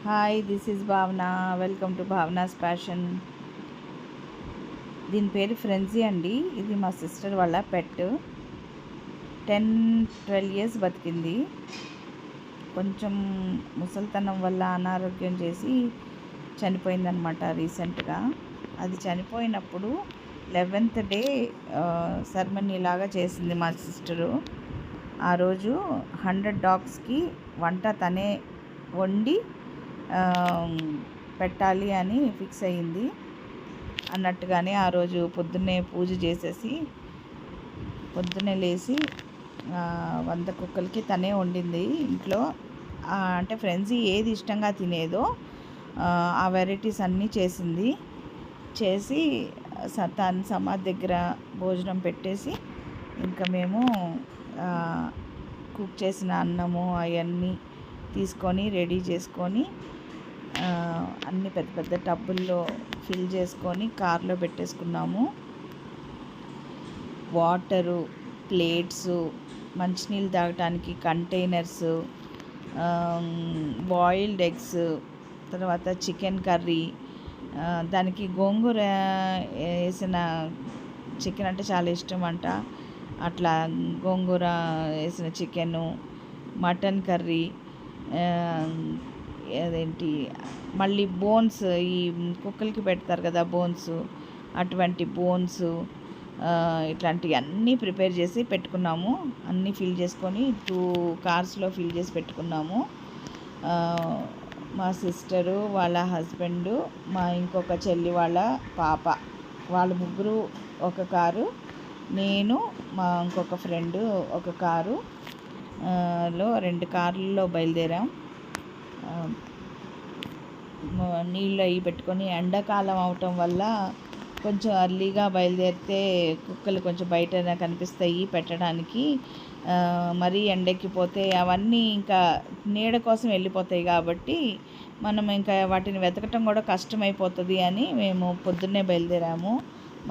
Hi, this is భావన. Welcome to Bhavana's passion. దీని పేరు ఫ్రెంజీ అండి. ఇది మా సిస్టర్ వాళ్ళ పెట్. 10-12 ఇయర్స్ బతికింది. కొంచెం ముసలితనం వల్ల అనారోగ్యం చేసి చనిపోయిందనమాట రీసెంట్గా. అది చనిపోయినప్పుడు 11th డే సెరమనీ లాగా చేసింది మా సిస్టరు. ఆ రోజు 100 డాగ్స్కి వంట తనే వండి పెట్టాలి అని ఫిక్స్ అయ్యింది. అన్నట్టుగానే ఆ రోజు పొద్దున్నే పూజ చేసేసి పొద్దున్నే లేచి 100 కుక్కలకి తనే వండింది ఇంట్లో. అంటే ఫ్రెండ్స్ ఏది ఇష్టంగా తినేదో ఆ వెరైటీస్ అన్నీ చేసింది. చేసి తన సమాధి దగ్గర భోజనం పెట్టేసి ఇంకా మేము కుక్ చేసిన అన్నము అవన్నీ తీసుకొని రెడీ చేసుకొని అన్ని పెద్ద పెద్ద టబ్బుల్లో ఫిల్ చేసుకొని కార్లో పెట్టేసుకున్నాము. వాటరు, ప్లేట్స్, మంచినీళ్ళు తాగటానికి కంటైనర్స్, బాయిల్డ్ ఎగ్స్, తర్వాత చికెన్ కర్రీ, దానికి గోంగూర వేసిన చికెన్ అంటే చాలా ఇష్టం అంట. అట్లా గోంగూర వేసిన చికెను, మటన్ కర్రీ, అదేంటి మళ్ళీ బోన్స్, ఈ కుక్కలకి పెడతారు కదా బోన్స్, అటువంటి బోన్స్, ఇట్లాంటివి అన్నీ ప్రిపేర్ చేసి పెట్టుకున్నాము. అన్నీ ఫిల్ చేసుకొని 2 కార్స్లో ఫిల్ చేసి పెట్టుకున్నాము. మా సిస్టరు, వాళ్ళ హస్బెండు, మా ఇంకొక చెల్లి వాళ్ళ పాప, వాళ్ళ ముగ్గురు ఒక కారు, నేను మా ఇంకొక ఫ్రెండు ఒక కారు లో 2 కార్లలో బయలుదేరాం. నీళ్ళు అవి పెట్టుకొని ఎండాకాలం అవటం వల్ల కొంచెం అర్లీగా బయలుదేరితే కుక్కలు కొంచెం బయట కనిపిస్తాయి పెట్టడానికి. మరీ ఎండెక్కిపోతే అవన్నీ ఇంకా నీడ కోసం వెళ్ళిపోతాయి కాబట్టి మనం ఇంకా వాటిని వెతకటం కూడా కష్టమైపోతుంది అని మేము పొద్దున్నే బయలుదేరాము.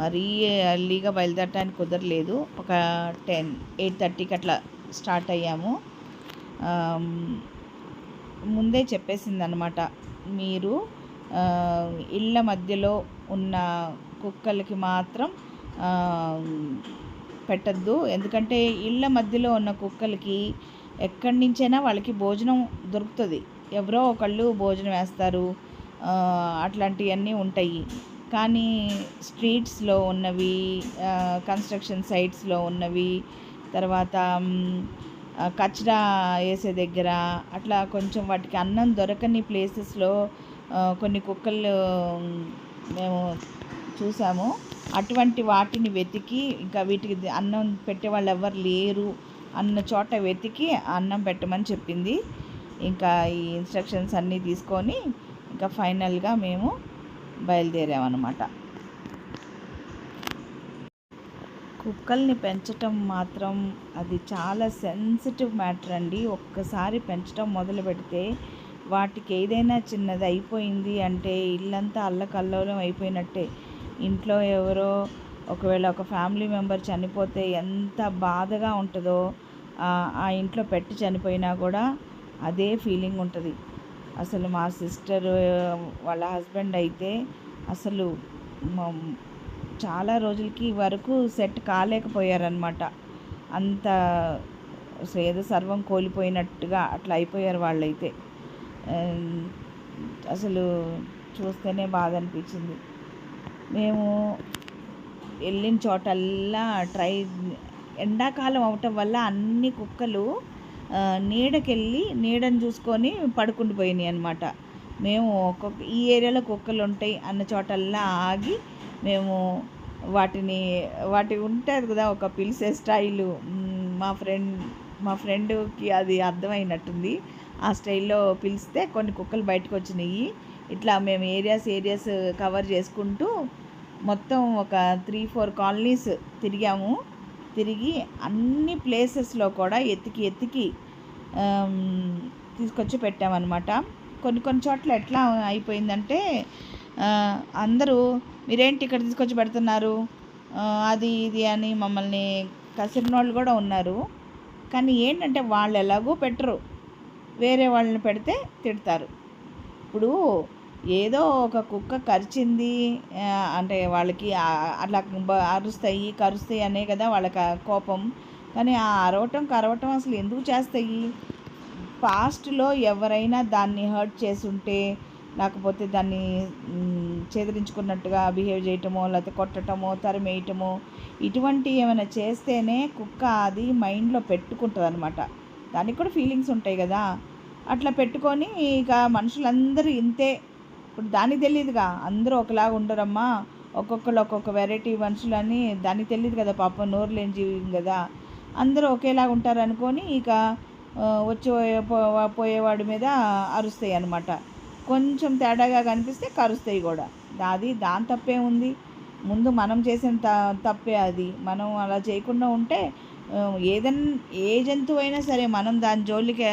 మరీ అర్లీగా బయలుదేరడానికి కుదరలేదు. ఒక 8:30కి అట్లా స్టార్ట్ అయ్యాము. ముందే చెప్పేసింది అనమాట, మీరు ఇళ్ళ మధ్యలో ఉన్న కుక్కలకి మాత్రం పెట్టద్దు. ఎందుకంటే ఇళ్ళ మధ్యలో ఉన్న కుక్కలకి ఎక్కడి నుంచైనా వాళ్ళకి భోజనం దొరుకుతుంది. ఎవరో ఒకళ్ళు భోజనం వేస్తారు, అట్లాంటివన్నీ ఉంటాయి. కానీ స్ట్రీట్స్లో ఉన్నవి, కన్స్ట్రక్షన్ సైట్స్లో ఉన్నవి, తర్వాత కచరా వేసే దగ్గర అట్లా కొంచెం వాటికి అన్నం దొరకని ప్లేసెస్లో కొన్ని కుక్కలు మేము చూసాము. అటువంటి వాటిని వెతికి ఇంకా వీటికి అన్నం పెట్టే వాళ్ళు ఎవరు లేరు అన్న చోట వెతికి అన్నం పెట్టమని చెప్పింది. ఇంకా ఈ ఇన్స్ట్రక్షన్స్ అన్నీ తీసుకొని ఇంకా ఫైనల్గా మేము బయలుదేరామన్నమాట. కుక్కల్ని పెంచటం మాత్రం అది చాలా సెన్సిటివ్ మ్యాటర్ అండి. ఒక్కసారి పెంచడం మొదలు పెడితే వాటికి ఏదైనా చిన్నది అయిపోయింది అంటే ఇల్లంతా అల్లకల్లోలం అయిపోయినట్టే. ఇంట్లో ఎవరో ఒకవేళ ఒక ఫ్యామిలీ మెంబర్ చనిపోతే ఎంత బాధగా ఉంటుందో ఆ ఇంట్లో పెట్టి చనిపోయినా కూడా అదే ఫీలింగ్ ఉంటుంది. అసలు మా సిస్టర్ వాళ్ళ హస్బెండ్ అయితే అసలు చాలా రోజులకి వరకు సెట్ కాలేకపోయారనమాట. అంత ఏదో సర్వం కోల్పోయినట్టుగా అట్లా అయిపోయారు వాళ్ళైతే. అసలు చూస్తేనే బాధ అనిపించింది. మేము వెళ్ళిన చోటల్లా ఎండాకాలం అవటం వల్ల అన్ని కుక్కలు నీడకెళ్ళి నీడని చూసుకొని పడుకుండిపోయినాయి అనమాట. మేము ఈ ఏరియాలో కుక్కలు ఉంటాయి అన్న చోటల్లా ఆగి మేము వాటి ఉంటుంది కదా ఒక పిలిచే స్టైలు. మా ఫ్రెండ్కి అది అర్థమైనట్టుంది. ఆ స్టైల్లో పిలిస్తే కొన్ని కుక్కలు బయటకు వచ్చినాయి. ఇట్లా మేము ఏరియాస్ కవర్ చేసుకుంటూ మొత్తం ఒక 3-4 కాలనీస్ తిరిగాము. తిరిగి అన్ని ప్లేసెస్లో కూడా ఎతికి తీసుకొచ్చి పెట్టామన్నమాట. కొన్ని చోట్ల ఎట్లా అయిపోయిందంటే అందరూ మీరేంటి ఇక్కడ తీసుకొచ్చి పెడుతున్నారు అది ఇది అని మమ్మల్ని కసిరిన వాళ్ళు కూడా ఉన్నారు. కానీ ఏంటంటే వాళ్ళు ఎలాగో పెట్టరు, వేరే వాళ్ళని పెడితే తిడతారు. ఇప్పుడు ఏదో ఒక కుక్క కరిచింది అంటే వాళ్ళకి అట్లా అరుస్తాయి కరుస్తాయి అనే కదా వాళ్ళకి ఆ కోపం. కానీ ఆ అరవటం కరవటం అసలు ఎందుకు చేస్తాయి? పాస్ట్‌లో ఎవరైనా దాన్ని హర్ట్ చేసుంటే, లేకపోతే దాన్ని చెదిరించుకున్నట్టుగా బిహేవ్ చేయటమో, లేకపోతే కొట్టటమో, తరిమేయటమో ఇటువంటివి ఏమైనా చేస్తేనే కుక్క అది మైండ్‌లో పెట్టుకుంటదనమాట. దానికి కూడా ఫీలింగ్స్ ఉంటాయి గదా! అట్లా పెట్టుకొని ఇక మనుషులందరూ ఇంతే. ఇప్పుడు దానికి తెలీదుగా అందరూ ఒకలాగా ఉండరమ్మా. ఒక్కొక్కళ్ళు ఒక్కొక్క వెరైటీ మనుషులని దానికి తెలీదు కదా పాపం, నోరు లేని జీవి గదా! అందరూ ఒకేలాగా ఉంటారనుకోని ఇక వచ్చి పోయేవాడి మీద అరుస్తాయి అన్నమాట. కొంచెం తేడాగా కనిపిస్తే కరుస్తాయి కూడా. అది దాని తప్పేముంది? ముందు మనం చేసిన తప్పే అది. మనం అలా చేయకుండా ఉంటే ఏదన్నా ఏ జంతువైనా సరే మనం దాని జోలికి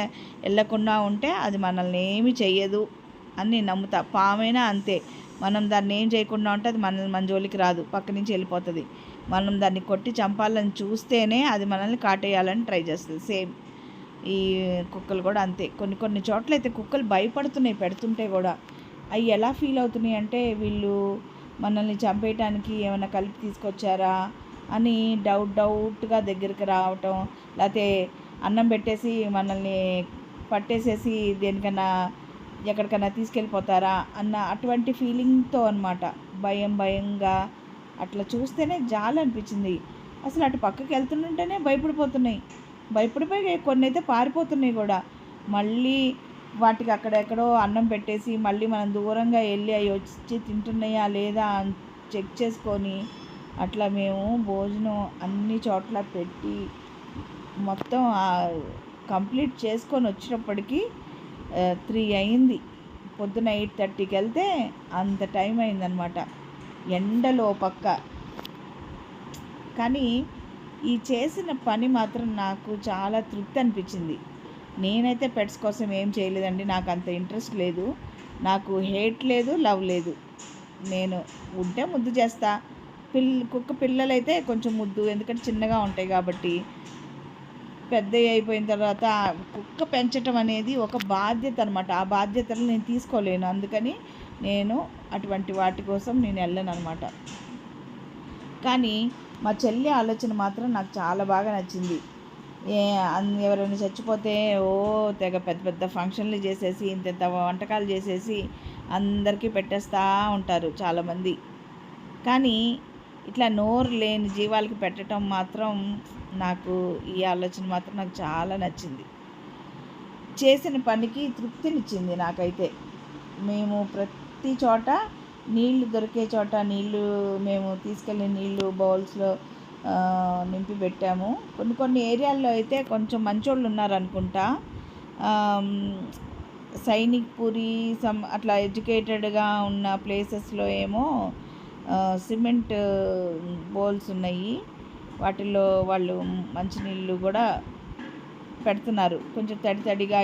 వెళ్ళకుండా ఉంటే అది మనల్ని ఏమీ చెయ్యదు అని నేను నమ్ముతా. పామైనా అంతే. మనం దాన్ని ఏం చేయకుండా ఉంటే అది మన జోలికి రాదు, పక్క నుంచి వెళ్ళిపోతుంది. మనం దాన్ని కొట్టి చంపాలని చూస్తేనే అది మనల్ని కాటేయాలని ట్రై చేస్తుంది. సేమ్ ఈ కుక్కలు కూడా అంతే. కొన్ని కొన్ని చోట్ల అయితే కుక్కలు భయపడుతున్నాయి పెడుతుంటే కూడా. అవి ఎలా ఫీల్ అవుతున్నాయి అంటే వీళ్ళు మనల్ని చంపేయటానికి ఏమైనా కలిపి తీసుకొచ్చారా అని డౌట్గా దగ్గరికి రావటం, లేకపోతే అన్నం పెట్టేసి మనల్ని పట్టేసేసి దేనికన్నా ఎక్కడికన్నా తీసుకెళ్ళిపోతారా అన్న అటువంటి ఫీలింగ్తో అనమాట. భయంగా అట్లా చూస్తేనే జాలనిపించింది. అసలు అటు పక్కకి వెళ్తుంటేనే భయపడిపోతున్నాయి. భయపడిపోయి కొన్ని అయితే పారిపోతున్నాయి కూడా. మళ్ళీ వాటికి అక్కడెక్కడో అన్నం పెట్టేసి మళ్ళీ మనం దూరంగా వెళ్ళి అవి వచ్చి తింటున్నాయా లేదా అని చెక్ చేసుకొని అట్లా మేము భోజనం అన్ని చోట్ల పెట్టి మొత్తం కంప్లీట్ చేసుకొని వచ్చేటప్పటికి 3 అయింది. పొద్దున 8:30కి వెళ్తే అంత టైం అయిందనమాట. ఎండలో పక్క. కానీ ఈ చేసిన పని మాత్రం నాకు చాలా తృప్తి అనిపించింది. నేనైతే పెట్స్ కోసం ఏం చేయలేదండి. నాకు అంత ఇంట్రెస్ట్ లేదు. నాకు హేట్ లేదు, లవ్ లేదు. నేను ఉంటే ముద్దు చేస్తా. కుక్క పిల్లలైతే కొంచెం ముద్దు, ఎందుకంటే చిన్నగా ఉంటాయి కాబట్టి. పెద్దవి అయిపోయిన తర్వాత కుక్క పెంచటం అనేది ఒక బాధ్యత అనమాట. ఆ బాధ్యతలు నేను తీసుకోలేను. అందుకని నేను అటువంటి వాటి కోసం నేను వెళ్ళను అనమాట. కానీ మా చెల్లి ఆలోచన మాత్రం నాకు చాలా బాగా నచ్చింది. ఎవరైనా చచ్చిపోతే తెగ పెద్ద పెద్ద ఫంక్షన్లు చేసేసి ఇంత వంటకాలు చేసేసి అందరికీ పెట్టేస్తూ ఉంటారు చాలామంది. కానీ ఇట్లా నోరు లేని జీవాలకి పెట్టడం మాత్రం నాకు ఈ ఆలోచన మాత్రం నాకు చాలా నచ్చింది. చేసిన పనికి తృప్తినిచ్చింది నాకైతే. మేము ప్రతి చోట నీళ్లు దొరికే చోట మేము తీసుకెళ్ళి నీళ్లు బౌల్స్లో నింపి పెట్టాము. కొన్ని ఏరియాల్లో అయితే కొంచెం మంచోళ్ళు ఉన్నారనుకుంటా. సైనిక్ పూరి అట్లా ఎడ్యుకేటెడ్గా ఉన్న ప్లేసెస్లో ఏమో సిమెంట్ బౌల్స్ ఉన్నాయి. వాటిల్లో వాళ్ళు మంచినీళ్ళు కూడా పెడుతున్నారు. కొంచెం తడిగా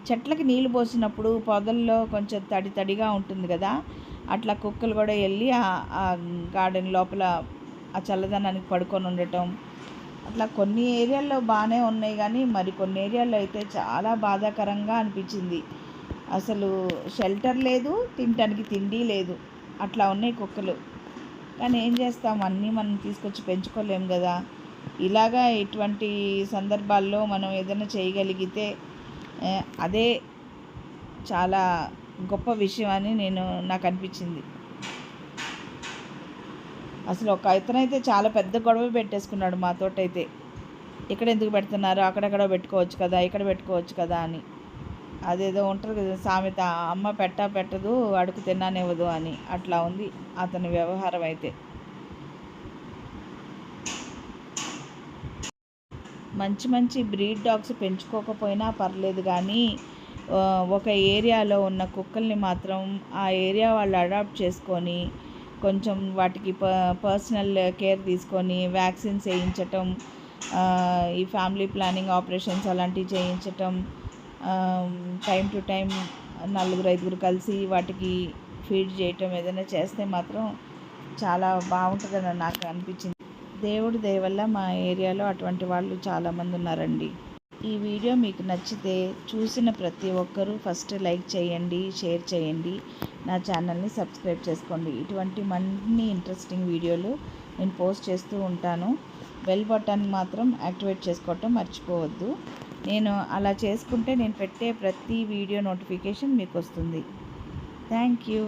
చెట్లకి నీళ్ళు పోసినప్పుడు పొదల్లో కొంచెం తడిగా ఉంటుంది కదా, అట్లా కుక్కలు కూడా వెళ్ళి ఆ గార్డెన్ లోపల ఆ చల్లదనానికి పడుకొని ఉండటం. అట్లా కొన్ని ఏరియాల్లో బాగానే ఉన్నాయి, కానీ మరి కొన్ని ఏరియాల్లో అయితే చాలా బాధాకరంగా అనిపించింది. అసలు షెల్టర్ లేదు, తినటానికి తిండి లేదు, అట్లా ఉన్నాయి కుక్కలు. కానీ ఏం చేస్తాం, అన్నీ మనం తీసుకొచ్చి పెంచుకోలేము కదా. ఇలాగా ఇటువంటి సందర్భాల్లో మనం ఏదైనా చేయగలిగితే అదే చాలా గొప్ప విషయం అని నాకు అనిపించింది. అసలు ఒక ఇతనైతే చాలా పెద్ద గొడవ పెట్టేసుకున్నాడు మాతోటైతే. ఇక్కడ ఎందుకు పెడుతున్నారు, అక్కడెక్కడో పెట్టుకోవచ్చు కదా, ఇక్కడ పెట్టుకోవచ్చు కదా అని. అదేదో ఉంటుంది కదా సామెత, అమ్మ పెట్టదు అడుగు తిన్నానివ్వదు అని. అట్లా ఉంది అతని వ్యవహారం అయితే. మంచి బ్రీడ్ డాగ్స్ పెంచుకోకపోయినా పర్లేదు, కానీ ఒక ఏరియాలో ఉన్న కుక్కల్ని మాత్రం ఆ ఏరియా వాళ్ళు అడాప్ట్ చేసుకొని కొంచెం వాటికి పర్సనల్ కేర్ తీసుకొని వ్యాక్సిన్స్ వేయించటం, ఈ ఫ్యామిలీ ప్లానింగ్ ఆపరేషన్స్ అలాంటివి చేయించటం, టైం టు టైం 4-5 కలిసి వాటికి ఫీడ్ చేయటం ఏదైనా చేస్తే మాత్రం చాలా బాగుంటుందని నాకు అనిపించింది. దేవుడి దయ వల్ల మా ఏరియాలో అటువంటి వాళ్ళు చాలామంది ఉన్నారండి. ఈ వీడియో మీకు నచ్చితే చూసిన ప్రతి ఒక్కరూ ఫస్ట్ లైక్ చేయండి, షేర్ చేయండి, నా ఛానల్ని సబ్స్క్రైబ్ చేసుకోండి. ఇటువంటి మరిన్ని ఇంట్రెస్టింగ్ వీడియోలు నేను పోస్ట్ చేస్తూ ఉంటాను. బెల్ బటన్ మాత్రం యాక్టివేట్ చేసుకోవటం మర్చిపోవద్దు. నేను అలా చేసుకుంటే నేను పెట్టే ప్రతి వీడియో నోటిఫికేషన్ మీకు వస్తుంది. Thank you.